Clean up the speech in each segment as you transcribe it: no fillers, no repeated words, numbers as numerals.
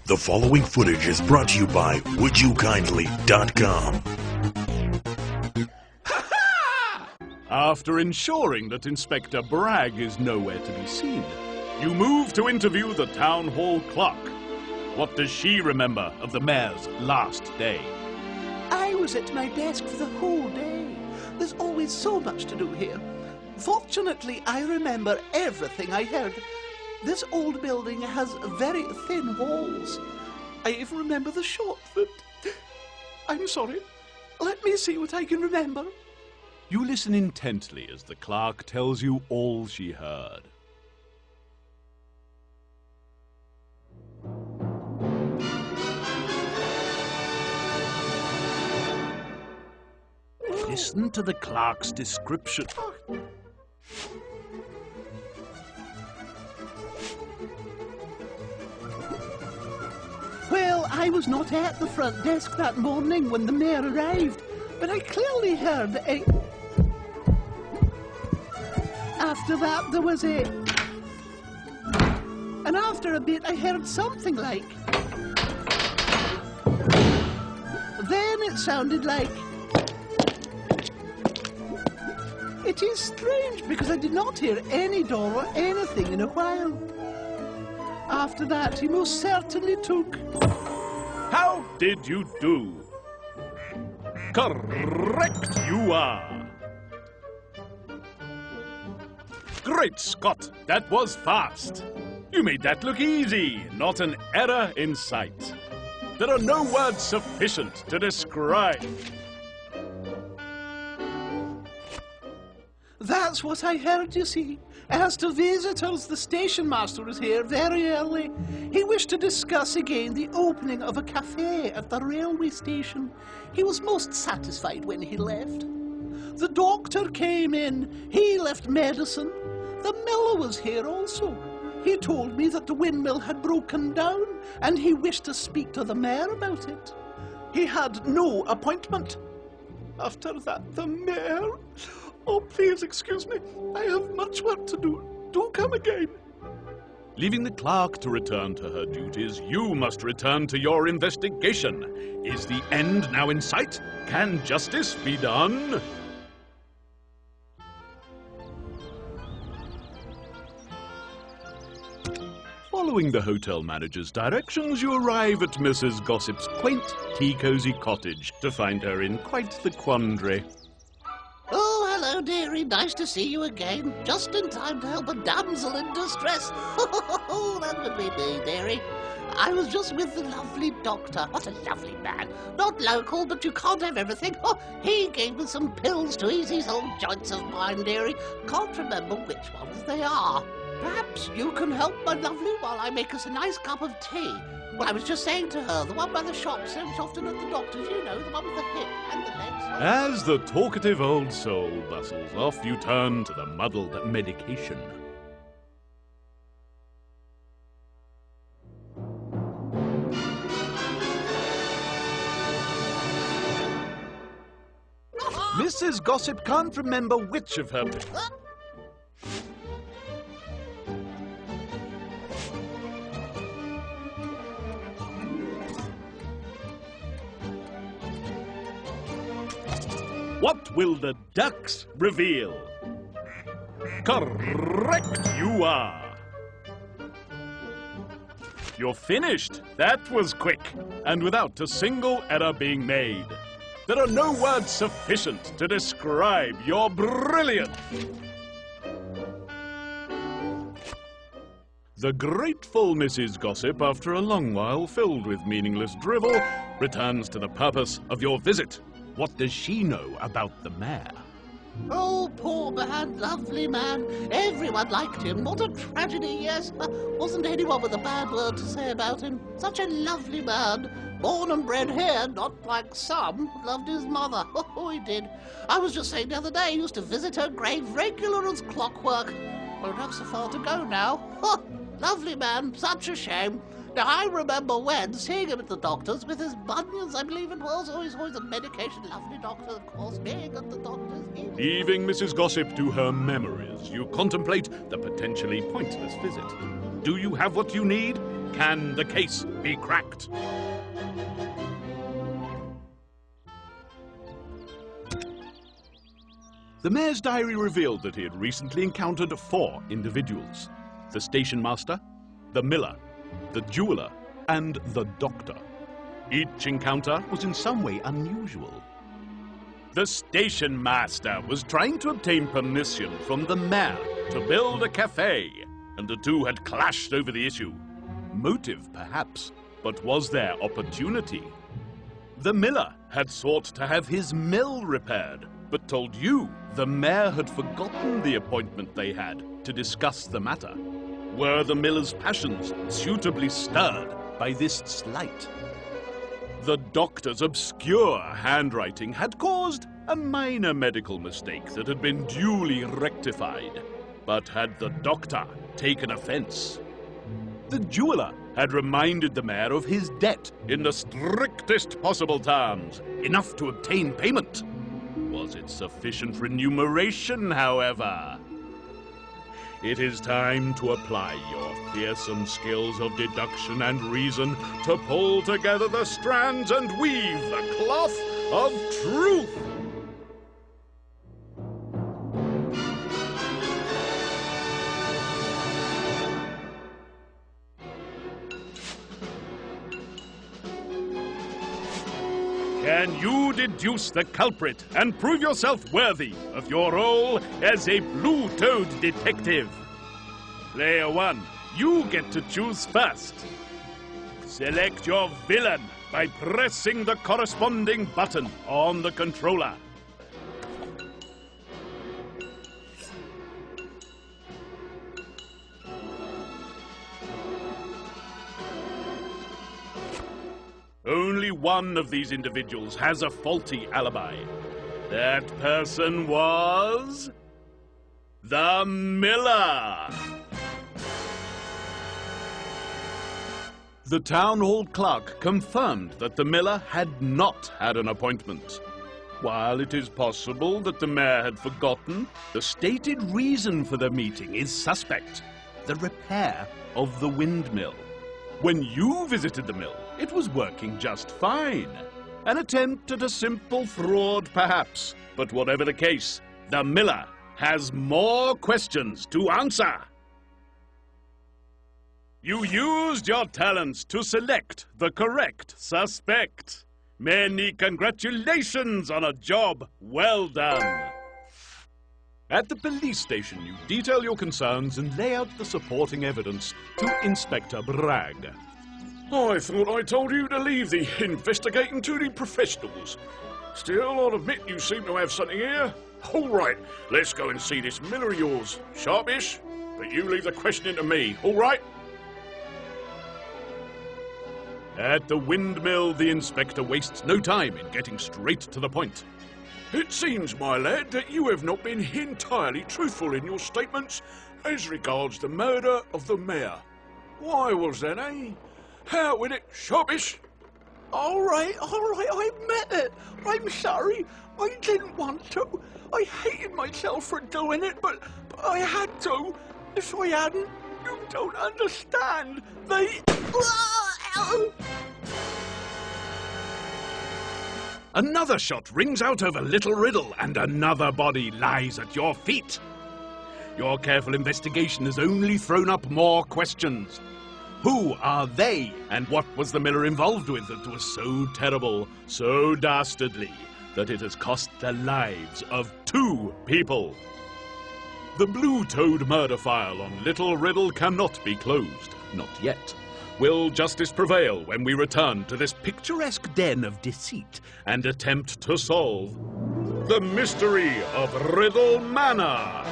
The following footage is brought to you by WouldyouKindly.com. After ensuring that Inspector Bragg is nowhere to be seen, you move to interview the town hall clerk. What does she remember of the mayor's last day? I was at my desk for the whole day. There's always so much to do here. Fortunately, I remember everything I heard. This old building has very thin walls. I even remember the shot that... I'm sorry. Let me see what I can remember. You listen intently as the clerk tells you all she heard. Listen to the clerk's description. Well, I was not at the front desk that morning when the mayor arrived, but I clearly heard a... After that, there was a... And after a bit, I heard something like... Then it sounded like... It is strange, because I did not hear any door or anything in a while. After that, he most certainly took... How did you do? Correct you are. Great Scott, that was fast. You made that look easy, not an error in sight. There are no words sufficient to describe. That's what I heard, you see. As to visitors, the station master was here very early. He wished to discuss again the opening of a cafe at the railway station. He was most satisfied when he left. The doctor came in. He left medicine. The miller was here also. He told me that the windmill had broken down and he wished to speak to the mayor about it. He had no appointment. After that, the mayor... Oh, please excuse me. I have much work to do. Do come again. Leaving the clerk to return to her duties, you must return to your investigation. Is the end now in sight? Can justice be done? Following the hotel manager's directions, you arrive at Mrs. Gossip's quaint, tea-cosy cottage to find her in quite the quandary. Oh, hello, dearie. Nice to see you again. Just in time to help a damsel in distress. Oh, that would be me, dearie. I was just with the lovely doctor. What a lovely man. Not local, but you can't have everything. Oh, he gave me some pills to ease these old joints of mine, dearie. Can't remember which ones they are. Perhaps you can help my lovely while I make us a nice cup of tea. Well, I was just saying to her, the one by the shop sits often at the doctor's, you know, the one with the hip and the legs. As the talkative old soul bustles off, you turn to the muddled medication. Mrs. Gossip can't remember which of her... What will the ducks reveal? Correct you are. You're finished. That was quick, and without a single error being made. There are no words sufficient to describe your brilliance. The grateful Mrs. Gossip, after a long while filled with meaningless drivel, returns to the purpose of your visit. What does she know about the mayor? Oh, poor man, lovely man. Everyone liked him. What a tragedy, yes. Wasn't anyone with a bad word to say about him. Such a lovely man. Born and bred here, not like some. Loved his mother. Oh, he did. I was just saying the other day he used to visit her grave regular as clockwork. Won't have so far to go now. Oh, lovely man. Such a shame. Now, I remember when seeing him at the doctor's with his bunions, I believe it was. Oh, he's always a medication. Lovely doctor, of course, being at the doctor's. Leaving Mrs. Gossip to her memories, you contemplate the potentially pointless visit. Do you have what you need? can the case be cracked? The mayor's diary revealed that he had recently encountered 4 individuals: the station master, the miller, the jeweler, and the doctor. Each encounter was in some way unusual. The station master was trying to obtain permission from the mayor to build a cafe, and the two had clashed over the issue. Motive, perhaps, but was there opportunity? The miller had sought to have his mill repaired, but told you the mayor had forgotten the appointment they had to discuss the matter. Were the miller's passions suitably stirred by this slight? The doctor's obscure handwriting had caused a minor medical mistake that had been duly rectified. But had the doctor taken offense? The jeweler had reminded the mayor of his debt in the strictest possible terms, enough to obtain payment. Was it sufficient remuneration, however? It is time to apply your fearsome skills of deduction and reason to pull together the strands and weave the cloth of truth. Can you deduce the culprit and prove yourself worthy of your role as a Blue Toad detective? Player 1, you get to choose first. Select your villain by pressing the corresponding button on the controller. Only one of these individuals has a faulty alibi. That person was the miller. The town hall clerk confirmed that the miller had not had an appointment. While it is possible that the mayor had forgotten, the stated reason for the meeting is suspect: the repair of the windmill. When you visited the mill, it was working just fine. An attempt at a simple fraud, perhaps. But whatever the case, the miller has more questions to answer. You used your talents to select the correct suspect. Many congratulations on a job well done. At the police station, you detail your concerns and lay out the supporting evidence to Inspector Bragg. I thought I told you to leave the investigating to the professionals. Still, I'll admit you seem to have something here. All right, let's go and see this miller of yours. Sharpish, but you leave the questioning to me, all right? At the windmill, the inspector wastes no time in getting straight to the point. It seems, my lad, that you have not been entirely truthful in your statements as regards the murder of the mayor. Why was that, eh? Out with it, Sharpish! All right, I admit it. I'm sorry. I didn't want to. I hated myself for doing it, but I had to. If I hadn't, you don't understand. They... Another shot rings out over Little Riddle, and another body lies at your feet. Your careful investigation has only thrown up more questions. Who are they, and what was the miller involved with that was so terrible, so dastardly, that it has cost the lives of 2 people? The Blue Toad murder file on Little Riddle cannot be closed, not yet. Will justice prevail when we return to this picturesque den of deceit and attempt to solve the mystery of Riddle Manor?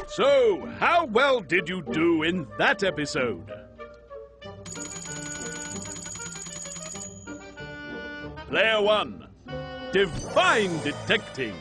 So, how well did you do in that episode? Player 1, divine detecting.